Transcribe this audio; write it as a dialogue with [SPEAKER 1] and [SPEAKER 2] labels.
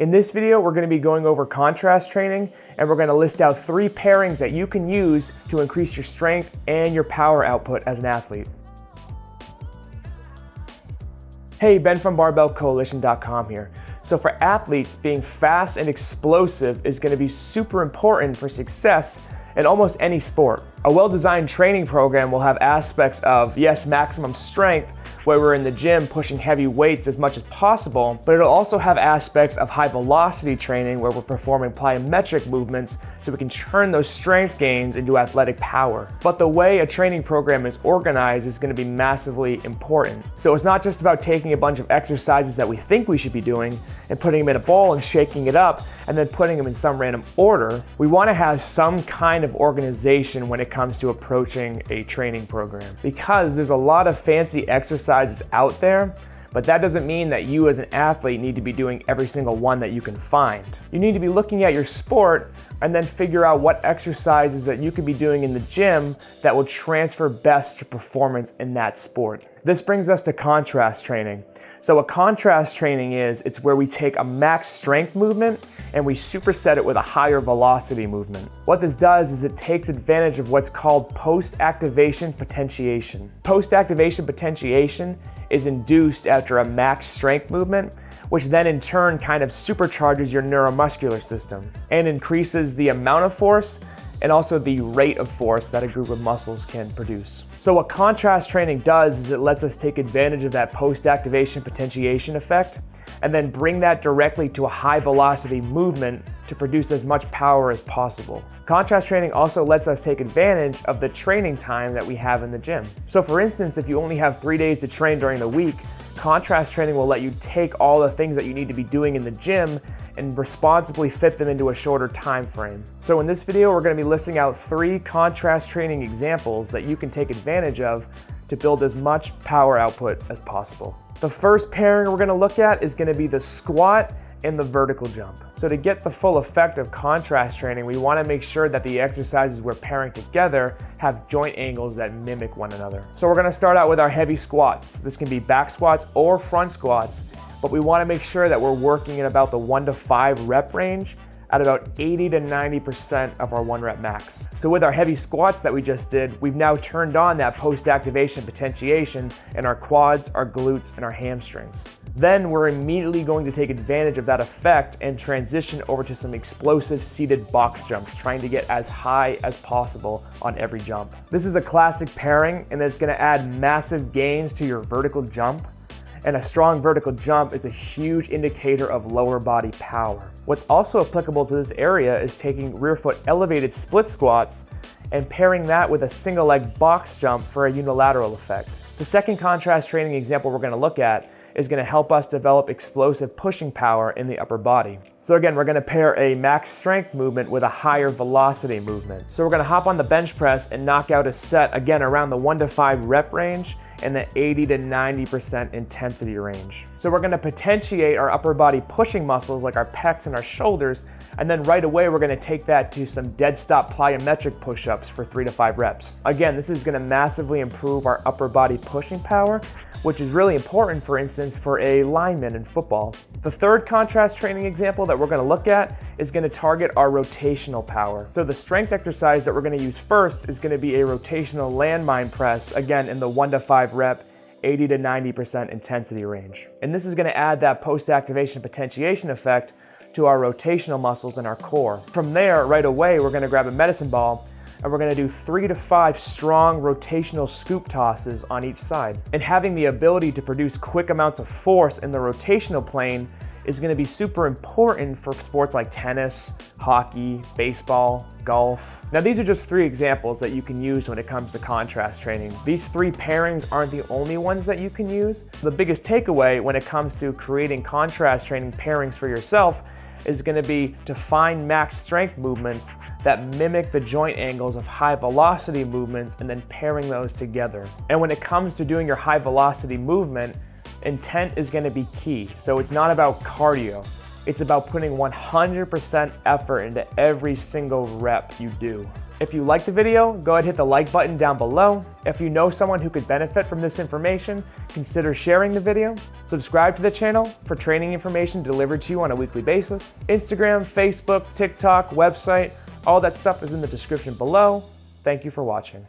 [SPEAKER 1] In this video, we're going to be going over contrast training, and we're going to list out 3 pairings that you can use to increase your strength and your power output as an athlete. Hey, Ben from BarbellCoalition.com here. So for athletes, being fast and explosive is going to be super important for success in almost any sport. A well-designed training program will have aspects of, yes, maximum strength, where we're in the gym pushing heavy weights as much as possible, but it'll also have aspects of high velocity training where we're performing plyometric movements so we can turn those strength gains into athletic power. But the way a training program is organized is going to be massively important. So it's not just about taking a bunch of exercises that we think we should be doing and putting them in a bowl and shaking it up and then putting them in some random order. We want to have some kind of organization when it comes to approaching a training program, because there's a lot of fancy exercises out there, but that doesn't mean that you as an athlete need to be doing every single one that you can find. You need to be looking at your sport and then figure out what exercises that you could be doing in the gym that will transfer best to performance in that sport. This brings us to contrast training. So what contrast training is, it's where we take a max strength movement and we superset it with a higher velocity movement. What this does is it takes advantage of what's called post-activation potentiation. Post-activation potentiation is induced after a max strength movement, which then in turn kind of supercharges your neuromuscular system and increases the amount of force and also the rate of force that a group of muscles can produce. So what contrast training does is it lets us take advantage of that post-activation potentiation effect and then bring that directly to a high velocity movement to produce as much power as possible. Contrast training also lets us take advantage of the training time that we have in the gym. So for instance, if you only have 3 days to train during the week, contrast training will let you take all the things that you need to be doing in the gym and responsibly fit them into a shorter time frame. So in this video, we're going to be listing out 3 contrast training examples that you can take advantage of to build as much power output as possible. The first pairing we're going to look at is going to be the squat and the vertical jump. So to get the full effect of contrast training, we want to make sure that the exercises we're pairing together have joint angles that mimic one another. So we're going to start out with our heavy squats. This can be back squats or front squats, but we want to make sure that we're working in about the 1 to 5 rep range at about 80 to 90% of our 1 rep max. So with our heavy squats that we just did, we've now turned on that post-activation potentiation in our quads, our glutes, and our hamstrings. Then we're immediately going to take advantage of that effect and transition over to some explosive seated box jumps, trying to get as high as possible on every jump. This is a classic pairing, and it's going to add massive gains to your vertical jump. And a strong vertical jump is a huge indicator of lower body power. What's also applicable to this area is taking rear foot elevated split squats and pairing that with a single leg box jump for a unilateral effect. The second contrast training example we're going to look at is going to help us develop explosive pushing power in the upper body. So again, we're going to pair a max strength movement with a higher velocity movement. So we're going to hop on the bench press and knock out a set, again, around the 1 to 5 rep range and the 80 to 90% intensity range. So we're going to potentiate our upper body pushing muscles like our pecs and our shoulders, and then right away we're going to take that to some dead stop plyometric push-ups for 3 to 5 reps. Again, this is going to massively improve our upper body pushing power, which is really important, for instance, for a lineman in football. The third contrast training example that we're going to look at is going to target our rotational power. So the strength exercise that we're going to use first is going to be a rotational landmine press, again in the 1 to 5 rep, 80 to 90% intensity range. And this is going to add that post-activation potentiation effect to our rotational muscles in our core. From there, right away, we're going to grab a medicine ball and we're going to do 3 to 5 strong rotational scoop tosses on each side. And having the ability to produce quick amounts of force in the rotational plane is going to be super important for sports like tennis, hockey, baseball, golf. Now these are just 3 examples that you can use when it comes to contrast training. These 3 pairings aren't the only ones that you can use. The biggest takeaway when it comes to creating contrast training pairings for yourself is going to be to find max strength movements that mimic the joint angles of high velocity movements and then pairing those together. And when it comes to doing your high velocity movement, intent is going to be key. So it's not about cardio. It's about putting 100% effort into every single rep you do. If you liked the video, go ahead and hit the like button down below. If you know someone who could benefit from this information, consider sharing the video. Subscribe to the channel for training information delivered to you on a weekly basis. Instagram, Facebook, TikTok, website, all that stuff is in the description below. Thank you for watching.